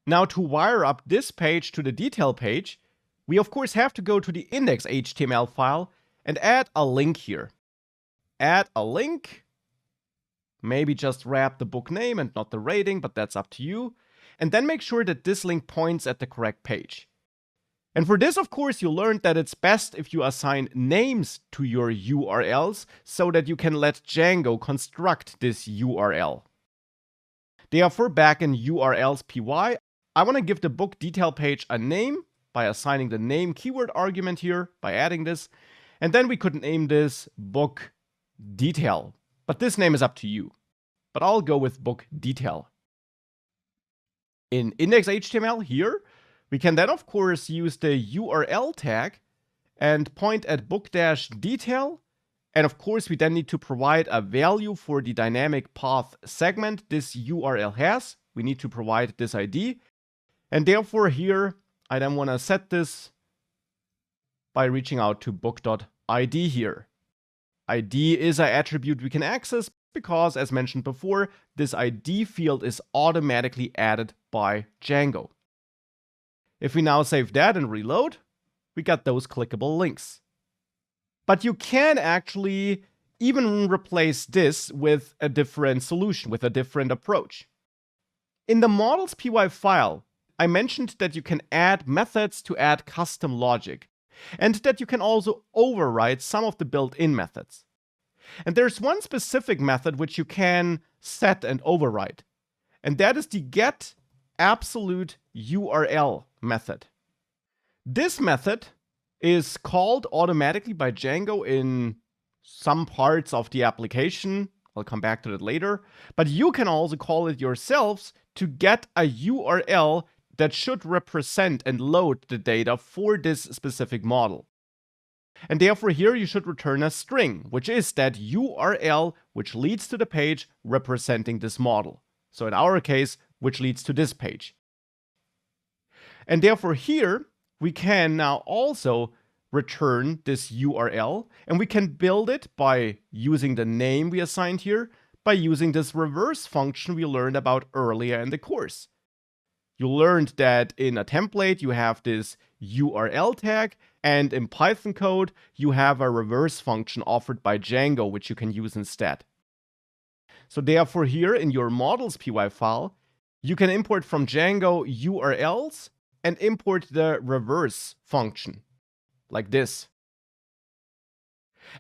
Now, to wire up this page to the detail page, we of course have to go to the index.html file and add a link here. Add a link. Maybe just wrap the book name and not the rating, but that's up to you. And then make sure that this link points at the correct page. And for this, of course, you learned that it's best if you assign names to your URLs so that you can let Django construct this URL. Therefore, back in URLs.py, I want to give the book detail page a name by assigning the name keyword argument here, by adding this. And then we could name this book detail. But this name is up to you. But I'll go with book detail. In index.html here, we can then of course use the URL tag and point at book-detail. And of course, we then need to provide a value for the dynamic path segment this URL has. We need to provide this ID. And therefore here, I then want to set this by reaching out to book.id here. ID is an attribute we can access because, as mentioned before, this ID field is automatically added by Django. If we now save that and reload, we got those clickable links. But you can actually even replace this with a different solution, with a different approach. In the models.py file, I mentioned that you can add methods to add custom logic, and that you can also override some of the built-in methods. And there's one specific method which you can set and override, and that is the getAbsoluteURL method. This method is called automatically by Django in some parts of the application. I'll come back to that later. But you can also call it yourselves to get a URL that should represent and load the data for this specific model. And therefore here you should return a string, which is that URL which leads to the page representing this model. So in our case, which leads to this page. And therefore here, we can now also return this URL, and we can build it by using the name we assigned here, by using this reverse function we learned about earlier in the course. You learned that in a template you have this URL tag, and in Python code you have a reverse function offered by Django which you can use instead. So therefore here in your models.py file, you can import from Django URLs and import the reverse function, like this.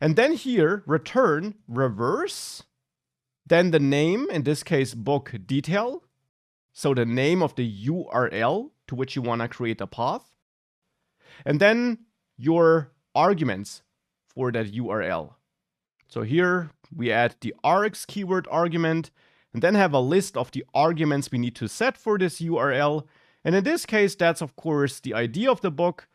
And then here, return reverse, then the name, in this case, book detail, so the name of the URL to which you want to create a path, and then your arguments for that URL. So here we add the args keyword argument, and then have a list of the arguments we need to set for this URL. And in this case, that's of course the ID of the book.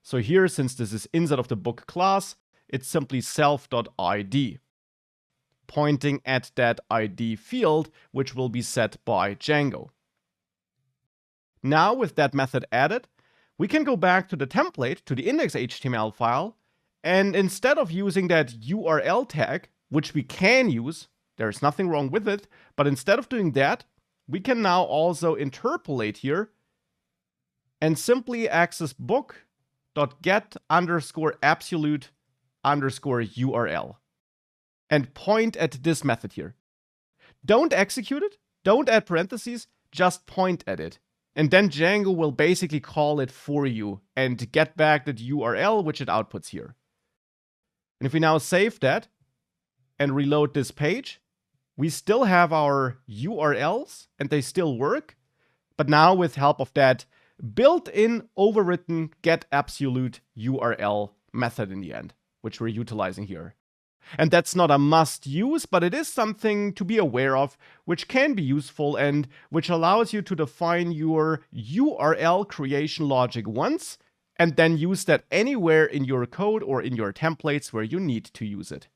So here, since this is inside of the book class, it's simply self.id, pointing at that ID field, which will be set by Django. Now, with that method added, we can go back to the template, to the index.html file, and instead of using that URL tag, which we can use, there's nothing wrong with it, but instead of doing that, we can now also interpolate here and simply access book.get_absolute_URL and point at this method here. Don't execute it, don't add parentheses, just point at it. And then Django will basically call it for you and get back that URL which it outputs here. And if we now save that and reload this page, we still have our URLs and they still work, but now with help of that built-in overwritten getAbsoluteURL method in the end, which we're utilizing here. And that's not a must use, but it is something to be aware of, which can be useful and which allows you to define your URL creation logic once and then use that anywhere in your code or in your templates where you need to use it.